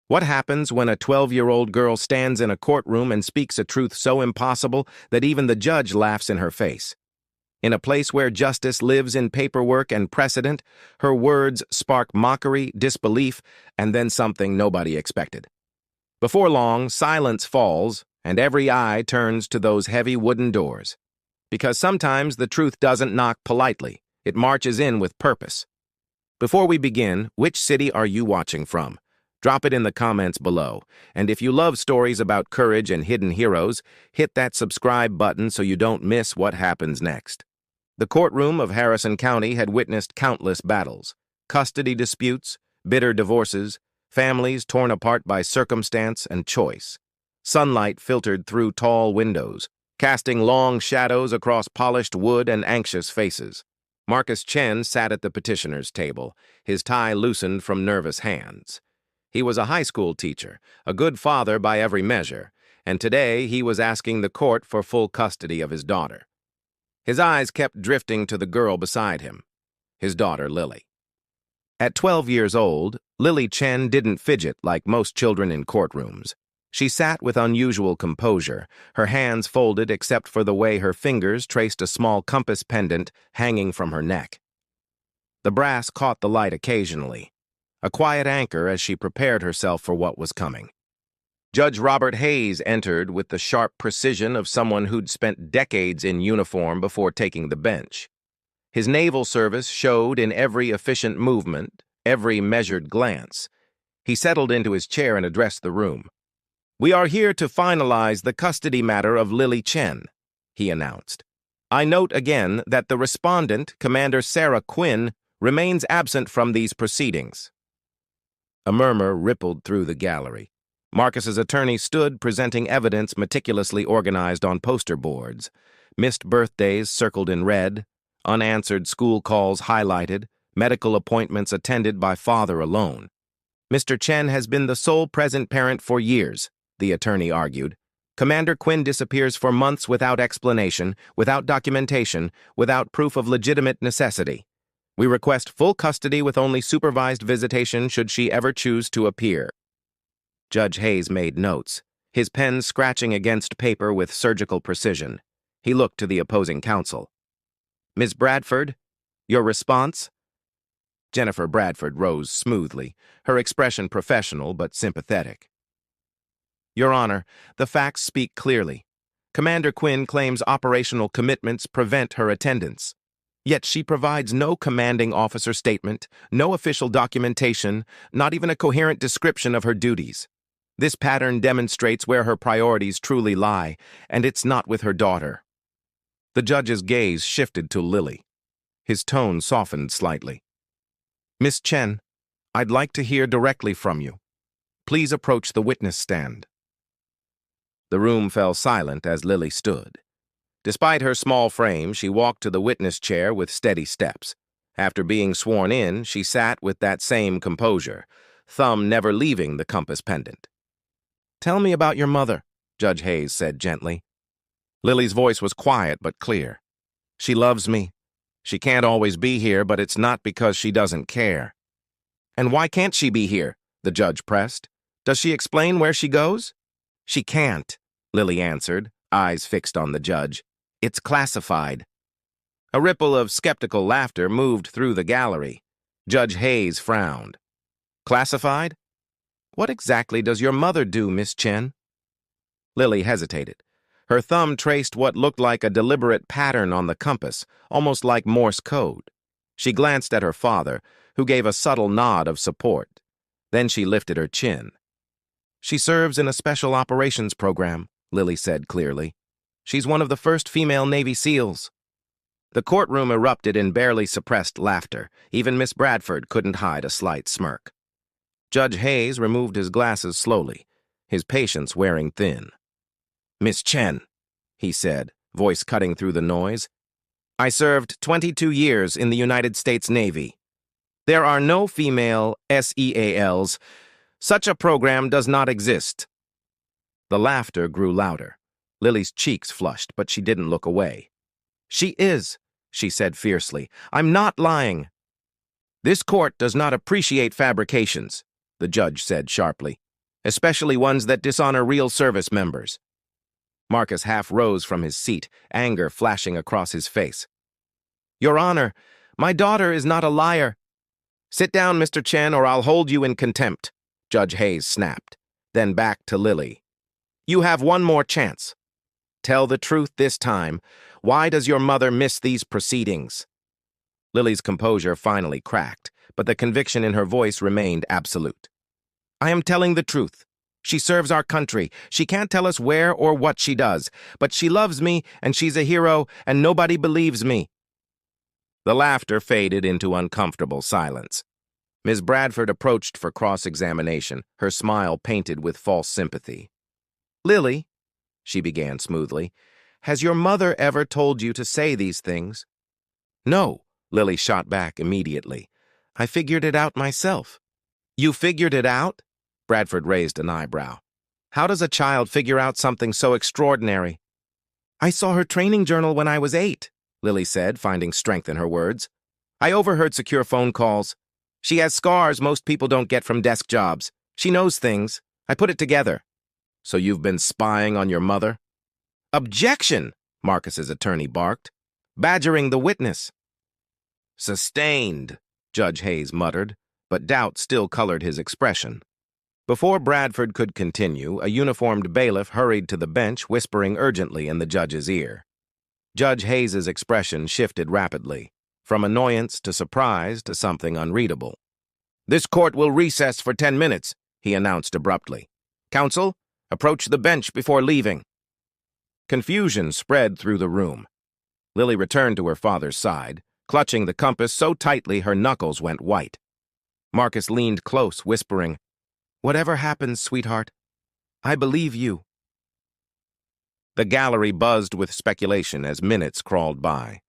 What happens when a 12-year-old girl stands in a courtroom and speaks a truth so impossible that even the judge laughs in her face? In a place where justice lives in paperwork and precedent, her words spark mockery, disbelief, and then something nobody expected. Before long, silence falls, and every eye turns to those heavy wooden doors. Because sometimes the truth doesn't knock politely, it marches in with purpose. Before we begin, which city are you watching from? Drop it in the comments below, and if you love stories about courage and hidden heroes, hit that subscribe button so you don't miss what happens next. The courtroom of Harrison County had witnessed countless battles, custody disputes, bitter divorces, families torn apart by circumstance and choice. Sunlight filtered through tall windows, casting long shadows across polished wood and anxious faces. Marcus Chen sat at the petitioner's table, his tie loosened from nervous hands. He was a high school teacher, a good father by every measure, and today he was asking the court for full custody of his daughter. His eyes kept drifting to the girl beside him, his daughter Lily. At 12 years old, Lily Chen didn't fidget like most children in courtrooms. She sat with unusual composure, her hands folded except for the way her fingers traced a small compass pendant hanging from her neck. The brass caught the light occasionally, a quiet anchor as she prepared herself for what was coming. Judge Robert Hayes entered with the sharp precision of someone who'd spent decades in uniform before taking the bench. His naval service showed in every efficient movement, every measured glance. He settled into his chair and addressed the room. "We are here to finalize the custody matter of Lily Chen," he announced. "I note again that the respondent, Commander Sarah Quinn, remains absent from these proceedings." A murmur rippled through the gallery. Marcus's attorney stood presenting evidence meticulously organized on poster boards. Missed birthdays circled in red, unanswered school calls highlighted, medical appointments attended by father alone. "Mr. Chen has been the sole present parent for years," the attorney argued. "Commander Quinn disappears for months without explanation, without documentation, without proof of legitimate necessity. We request full custody with only supervised visitation should she ever choose to appear." Judge Hayes made notes, his pen scratching against paper with surgical precision. He looked to the opposing counsel. "Ms. Bradford, your response?" Jennifer Bradford rose smoothly, her expression professional but sympathetic. "Your Honor, the facts speak clearly. Commander Quinn claims operational commitments prevent her attendance. Yet she provides no commanding officer statement, no official documentation, not even a coherent description of her duties. This pattern demonstrates where her priorities truly lie, and it's not with her daughter." The judge's gaze shifted to Lily. His tone softened slightly. "Miss Chen, I'd like to hear directly from you. Please approach the witness stand." The room fell silent as Lily stood. Despite her small frame, she walked to the witness chair with steady steps. After being sworn in, she sat with that same composure, thumb never leaving the compass pendant. "Tell me about your mother," Judge Hayes said gently. Lily's voice was quiet but clear. "She loves me. She can't always be here, but it's not because she doesn't care." "And why can't she be here?" the judge pressed. "Does she explain where she goes?" "She can't," Lily answered, eyes fixed on the judge. "It's classified." A ripple of skeptical laughter moved through the gallery. Judge Hayes frowned. "Classified? What exactly does your mother do, Miss Chen?" Lily hesitated. Her thumb traced what looked like a deliberate pattern on the compass, almost like Morse code. She glanced at her father, who gave a subtle nod of support. Then she lifted her chin. "She serves in a special operations program," Lily said clearly. "She's one of the first female Navy SEALs." The courtroom erupted in barely suppressed laughter. Even Miss Bradford couldn't hide a slight smirk. Judge Hayes removed his glasses slowly, his patience wearing thin. "Miss Chen," he said, voice cutting through the noise, "I served 22 years in the United States Navy. There are no female SEALs. Such a program does not exist." The laughter grew louder. Lily's cheeks flushed, but she didn't look away. "She is," she said fiercely. "I'm not lying." "This court does not appreciate fabrications," the judge said sharply. especially ones that dishonor real service members. Marcus half rose from his seat, anger flashing across his face. Your Honor, my daughter is not a liar. Sit down, Mr. Chen, or I'll hold you in contempt, Judge Hayes snapped. Then back to Lily. You have one more chance. Tell the truth this time. Why does your mother miss these proceedings? Lily's composure finally cracked, but the conviction in her voice remained absolute. I am telling the truth. She serves our country. She can't tell us where or what she does, but she loves me, and she's a hero, and nobody believes me. The laughter faded into uncomfortable silence. Ms. Bradford approached for cross-examination, her smile painted with false sympathy. Lily, she began smoothly, has your mother ever told you to say these things? No, Lily shot back immediately. I figured it out myself. You figured it out? Bradford raised an eyebrow. How does a child figure out something so extraordinary? I saw her training journal when I was 8, Lily said, finding strength in her words. I overheard secure phone calls. She has scars most people don't get from desk jobs. She knows things. I put it together. So you've been spying on your mother? Objection, Marcus's attorney barked, badgering the witness. Sustained, Judge Hayes muttered, but doubt still colored his expression. Before Bradford could continue, a uniformed bailiff hurried to the bench, whispering urgently in the judge's ear. Judge Hayes's expression shifted rapidly, from annoyance to surprise to something unreadable. This court will recess for 10 minutes, he announced abruptly. Counsel, approach the bench before leaving. Confusion spread through the room. Lily returned to her father's side, clutching the compass so tightly her knuckles went white. Marcus leaned close, whispering, Whatever happens, sweetheart, I believe you. The gallery buzzed with speculation as minutes crawled by.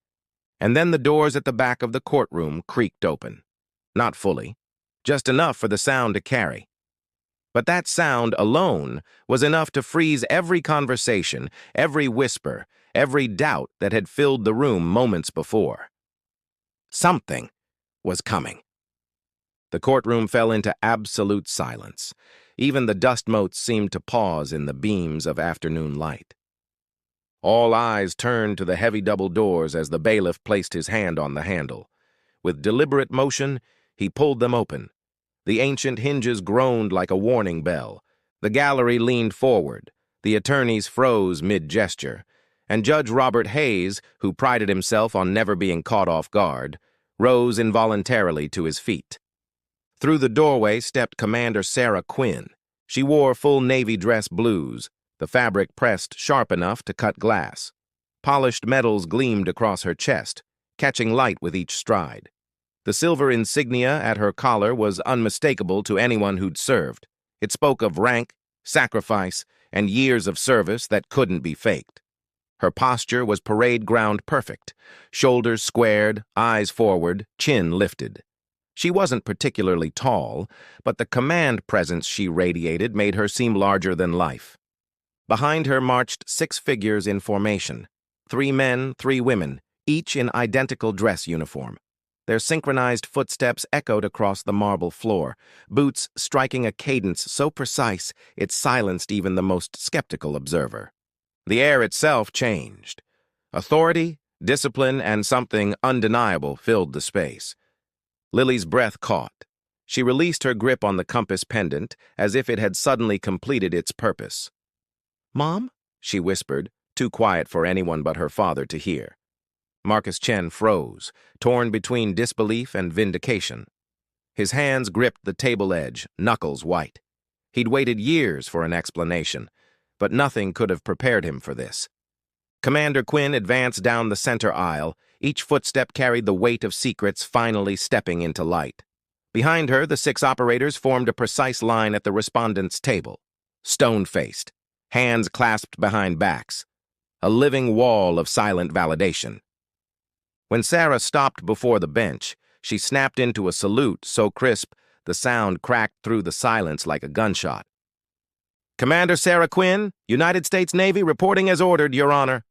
And then the doors at the back of the courtroom creaked open. Not fully, just enough for the sound to carry. But that sound alone was enough to freeze every conversation, every whisper, every doubt that had filled the room moments before. Something was coming. The courtroom fell into absolute silence. Even the dust motes seemed to pause in the beams of afternoon light. All eyes turned to the heavy double doors as the bailiff placed his hand on the handle. With deliberate motion, he pulled them open. The ancient hinges groaned like a warning bell. The gallery leaned forward. The attorneys froze mid-gesture. And Judge Robert Hayes, who prided himself on never being caught off guard, rose involuntarily to his feet. Through the doorway stepped Commander Sarah Quinn. She wore full navy dress blues, the fabric pressed sharp enough to cut glass. Polished metals gleamed across her chest, catching light with each stride. The silver insignia at her collar was unmistakable to anyone who'd served. It spoke of rank, sacrifice, and years of service that couldn't be faked. Her posture was parade ground perfect, shoulders squared, eyes forward, chin lifted. She wasn't particularly tall, but the command presence she radiated made her seem larger than life. Behind her marched 6 figures in formation, 3 men, 3 women, each in identical dress uniform. Their synchronized footsteps echoed across the marble floor, boots striking a cadence so precise it silenced even the most skeptical observer. The air itself changed. Authority, discipline, and something undeniable filled the space. Lily's breath caught. She released her grip on the compass pendant as if it had suddenly completed its purpose. "Mom?" she whispered, too quiet for anyone but her father to hear. Marcus Chen froze, torn between disbelief and vindication. His hands gripped the table edge, knuckles white. He'd waited years for an explanation, but nothing could have prepared him for this. Commander Quinn advanced down the center aisle. Each footstep carried the weight of secrets finally stepping into light. Behind her, the 6 operators formed a precise line at the respondents' table, stone-faced, hands clasped behind backs, a living wall of silent validation. When Sarah stopped before the bench, she snapped into a salute so crisp the sound cracked through the silence like a gunshot. "Commander Sarah Quinn, United States Navy, reporting as ordered, Your Honor."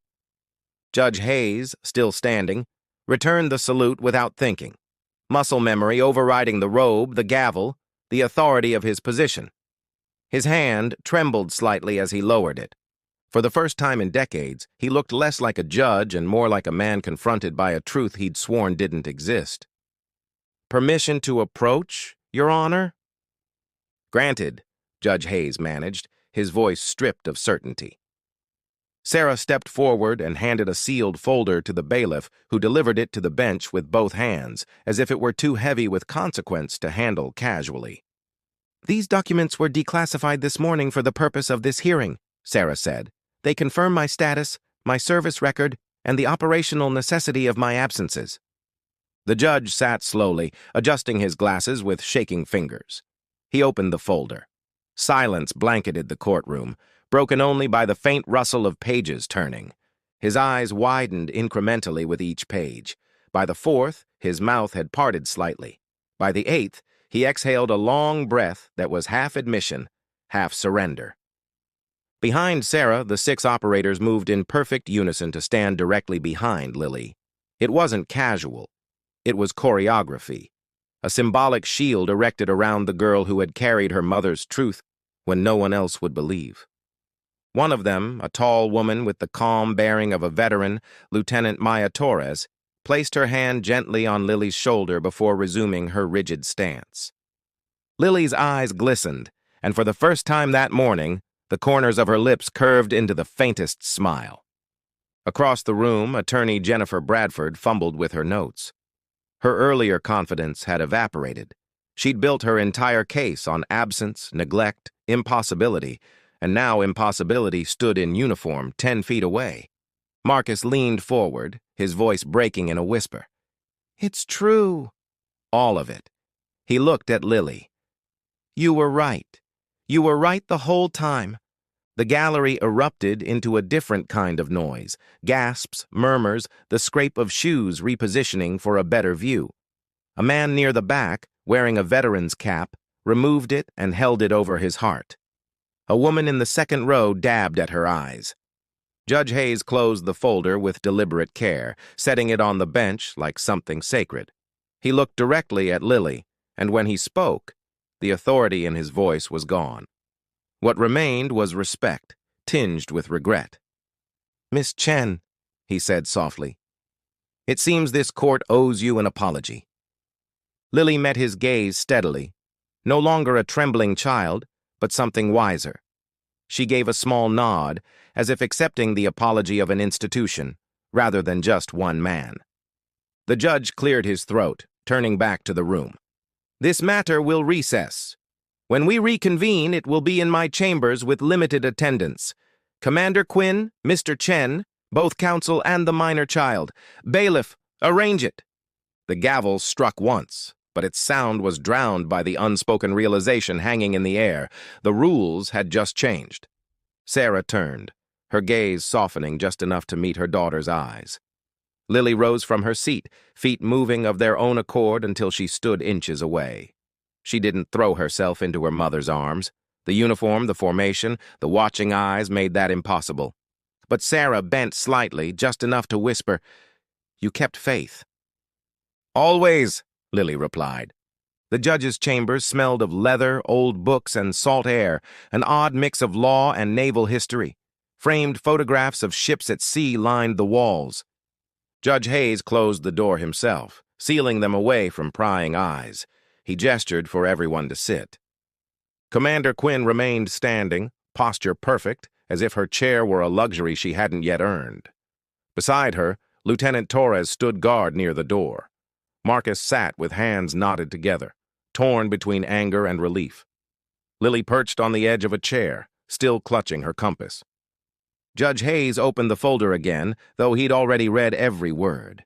Judge Hayes, still standing, returned the salute without thinking, muscle memory overriding the robe, the gavel, the authority of his position. His hand trembled slightly as he lowered it. For the first time in decades, he looked less like a judge and more like a man confronted by a truth he'd sworn didn't exist. "Permission to approach, Your Honor?" "Granted," Judge Hayes managed, his voice stripped of certainty. Sarah stepped forward and handed a sealed folder to the bailiff, who delivered it to the bench with both hands, as if it were too heavy with consequence to handle casually. "These documents were declassified this morning for the purpose of this hearing," Sarah said. "They confirm my status, my service record, and the operational necessity of my absences." The judge sat slowly, adjusting his glasses with shaking fingers. He opened the folder. Silence blanketed the courtroom, broken only by the faint rustle of pages turning. His eyes widened incrementally with each page. By the fourth, his mouth had parted slightly. By the eighth, he exhaled a long breath that was half admission, half surrender. Behind Sarah, the 6 operators moved in perfect unison to stand directly behind Lily. It wasn't casual. It was choreography, a symbolic shield erected around the girl who had carried her mother's truth when no one else would believe. One of them, a tall woman with the calm bearing of a veteran, Lieutenant Maya Torres, placed her hand gently on Lily's shoulder before resuming her rigid stance. Lily's eyes glistened, and for the first time that morning, the corners of her lips curved into the faintest smile. Across the room, Attorney Jennifer Bradford fumbled with her notes. Her earlier confidence had evaporated. She'd built her entire case on absence, neglect, impossibility, and now impossibility stood in uniform 10 feet away. Marcus leaned forward, his voice breaking in a whisper. "It's true." All of it. He looked at Lily. "You were right. You were right the whole time." The gallery erupted into a different kind of noise, gasps, murmurs, the scrape of shoes repositioning for a better view. A man near the back, wearing a veteran's cap, removed it and held it over his heart. A woman in the second row dabbed at her eyes. Judge Hayes closed the folder with deliberate care, setting it on the bench like something sacred. He looked directly at Lily, and when he spoke, the authority in his voice was gone. What remained was respect, tinged with regret. "Miss Chen," he said softly, "it seems this court owes you an apology." Lily met his gaze steadily, no longer a trembling child, but something wiser. She gave a small nod, as if accepting the apology of an institution, rather than just one man. The judge cleared his throat, turning back to the room. "This matter will recess. When we reconvene, it will be in my chambers with limited attendance. Commander Quinn, Mr. Chen, both counsel and the minor child. Bailiff, arrange it." The gavel struck once, but its sound was drowned by the unspoken realization hanging in the air. The rules had just changed. Sarah turned, her gaze softening just enough to meet her daughter's eyes. Lily rose from her seat, feet moving of their own accord until she stood inches away. She didn't throw herself into her mother's arms. The uniform, the formation, the watching eyes made that impossible. But Sarah bent slightly, just enough to whisper, "You kept faith." "Always," Lily replied. The judge's chambers smelled of leather, old books, and salt air, an odd mix of law and naval history. Framed photographs of ships at sea lined the walls. Judge Hayes closed the door himself, sealing them away from prying eyes. He gestured for everyone to sit. Commander Quinn remained standing, posture perfect, as if her chair were a luxury she hadn't yet earned. Beside her, Lieutenant Torres stood guard near the door. Marcus sat with hands knotted together, torn between anger and relief. Lily perched on the edge of a chair, still clutching her compass. Judge Hayes opened the folder again, though he'd already read every word.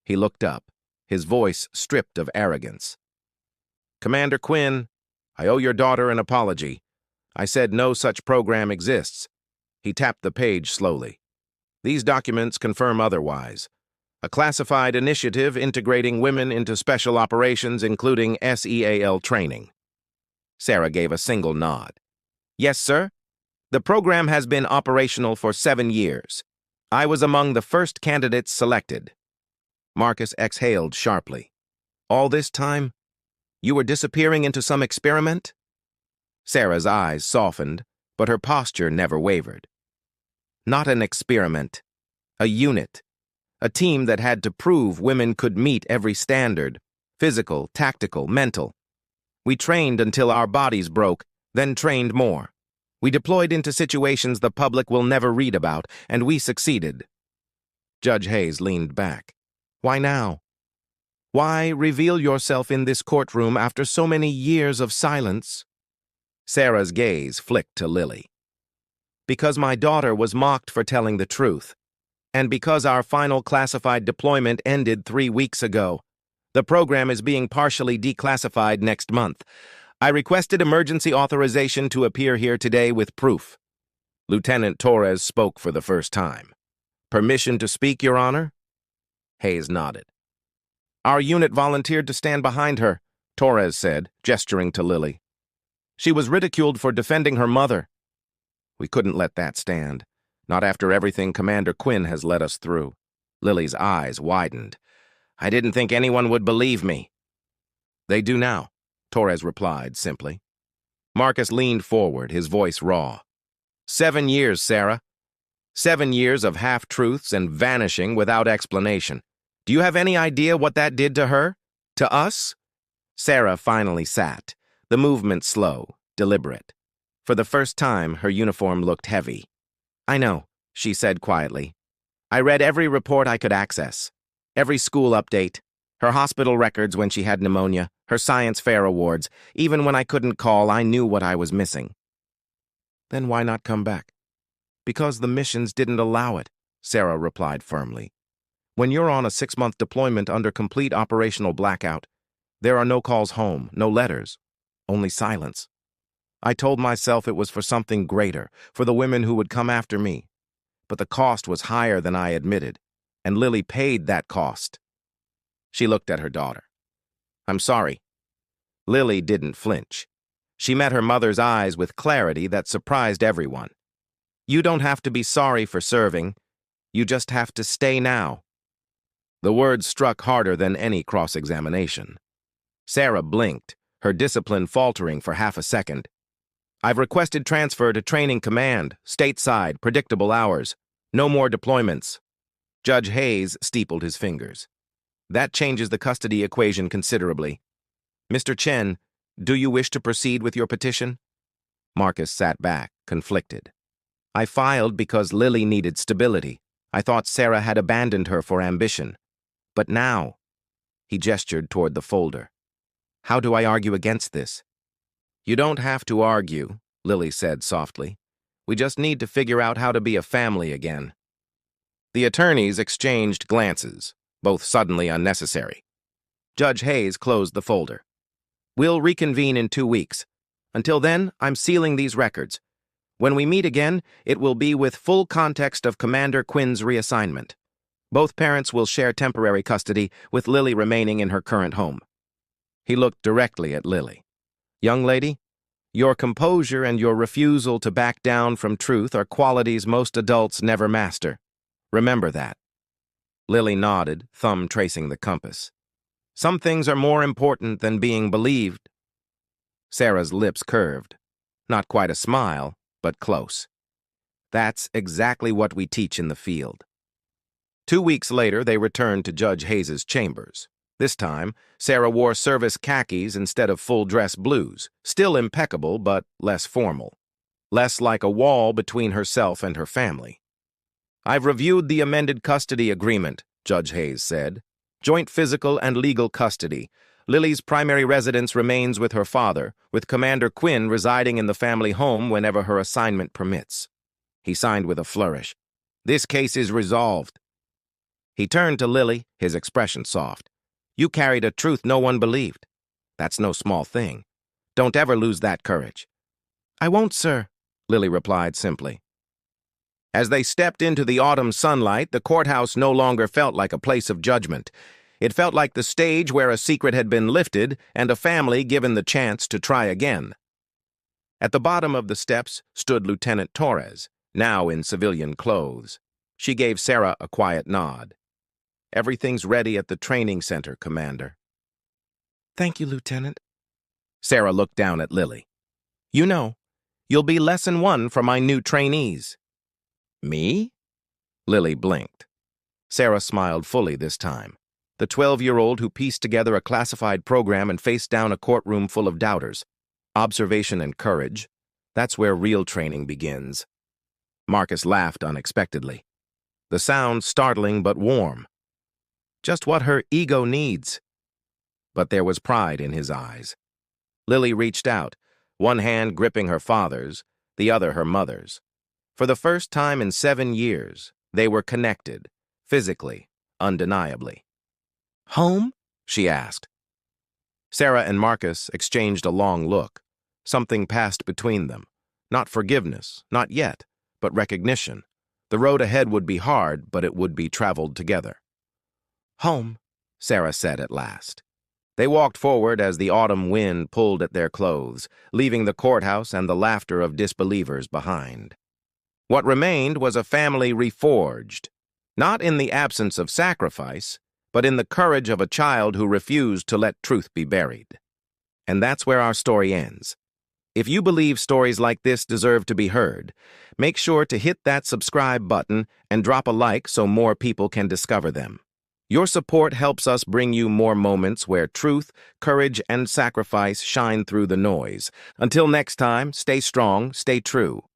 He looked up, his voice stripped of arrogance. "Commander Quinn, I owe your daughter an apology. I said no such program exists." He tapped the page slowly. "These documents confirm otherwise. A classified initiative integrating women into special operations, including SEAL training." Sarah gave a single nod. "Yes, sir. The program has been operational for 7 years. I was among the first candidates selected." Marcus exhaled sharply. "All this time? You were disappearing into some experiment?" Sarah's eyes softened, but her posture never wavered. Not an experiment. A unit. A team that had to prove women could meet every standard. Physical, tactical, mental. We trained until our bodies broke, then trained more. We deployed into situations the public will never read about, and we succeeded. Judge Hayes leaned back. Why now? Why reveal yourself in this courtroom after so many years of silence? Sarah's gaze flicked to Lily. Because my daughter was mocked for telling the truth, and because our final classified deployment ended 3 weeks ago. The program is being partially declassified next month. I requested emergency authorization to appear here today with proof. Lieutenant Torres spoke for the first time. Permission to speak, Your Honor? Hayes nodded. Our unit volunteered to stand behind her, Torres said, gesturing to Lily. She was ridiculed for defending her mother. We couldn't let that stand, not after everything Commander Quinn has led us through. Lily's eyes widened. I didn't think anyone would believe me. They do now, Torres replied simply. Marcus leaned forward, his voice raw. 7 years, Sarah. 7 years of half-truths and vanishing without explanation. Do you have any idea what that did to her? To us? Sarah finally sat, the movement slow, deliberate. For the first time, her uniform looked heavy. I know, she said quietly. I read every report I could access. Every school update, her hospital records when she had pneumonia, her science fair awards. Even when I couldn't call, I knew what I was missing. Then why not come back? Because the missions didn't allow it, Sarah replied firmly. When you're on a 6-month deployment under complete operational blackout, there are no calls home, no letters, only silence. I told myself it was for something greater, for the women who would come after me. But the cost was higher than I admitted, and Lily paid that cost. She looked at her daughter. I'm sorry. Lily didn't flinch. She met her mother's eyes with clarity that surprised everyone. You don't have to be sorry for serving. You just have to stay now. The words struck harder than any cross-examination. Sarah blinked, her discipline faltering for half a second. I've requested transfer to training command, stateside, predictable hours. No more deployments. Judge Hayes steepled his fingers. That changes the custody equation considerably. Mr. Chen, do you wish to proceed with your petition? Marcus sat back, conflicted. I filed because Lily needed stability. I thought Sarah had abandoned her for ambition. But now, he gestured toward the folder. How do I argue against this? You don't have to argue, Lily said softly. We just need to figure out how to be a family again. The attorneys exchanged glances, both suddenly unnecessary. Judge Hayes closed the folder. We'll reconvene in 2 weeks. Until then, I'm sealing these records. When we meet again, it will be with full context of Commander Quinn's reassignment. Both parents will share temporary custody, with Lily remaining in her current home. He looked directly at Lily. Young lady, your composure and your refusal to back down from truth are qualities most adults never master. Remember that. Lily nodded, thumb tracing the compass. Some things are more important than being believed. Sarah's lips curved. Not quite a smile, but close. That's exactly what we teach in the field. 2 weeks later, they returned to Judge Hayes's chambers. This time, Sarah wore service khakis instead of full-dress blues, still impeccable but less formal. Less like a wall between herself and her family. I've reviewed the amended custody agreement, Judge Hayes said. Joint physical and legal custody. Lily's primary residence remains with her father, with Commander Quinn residing in the family home whenever her assignment permits. He signed with a flourish. This case is resolved. He turned to Lily, his expression soft. You carried a truth no one believed. That's no small thing. Don't ever lose that courage. I won't, sir, Lily replied simply. As they stepped into the autumn sunlight, the courthouse no longer felt like a place of judgment. It felt like the stage where a secret had been lifted and a family given the chance to try again. At the bottom of the steps stood Lieutenant Torres, now in civilian clothes. She gave Sarah a quiet nod. Everything's ready at the training center, Commander. Thank you, Lieutenant. Sarah looked down at Lily. You know, you'll be lesson one for my new trainees. Me? Lily blinked. Sarah smiled fully this time. The 12-year-old who pieced together a classified program and faced down a courtroom full of doubters. Observation and courage. That's where real training begins. Marcus laughed unexpectedly. The sound startling but warm. Just what her ego needs. But there was pride in his eyes. Lily reached out, one hand gripping her father's, the other her mother's. For the first time in 7 years, they were connected, physically, undeniably. "Home?" she asked. Sarah and Marcus exchanged a long look. Something passed between them. Not forgiveness, not yet, but recognition. The road ahead would be hard, but it would be traveled together. "Home," Sarah said at last. They walked forward as the autumn wind pulled at their clothes, leaving the courthouse and the laughter of disbelievers behind. What remained was a family reforged, not in the absence of sacrifice, but in the courage of a child who refused to let truth be buried. And that's where our story ends. If you believe stories like this deserve to be heard, make sure to hit that subscribe button and drop a like so more people can discover them. Your support helps us bring you more moments where truth, courage, and sacrifice shine through the noise. Until next time, stay strong, stay true.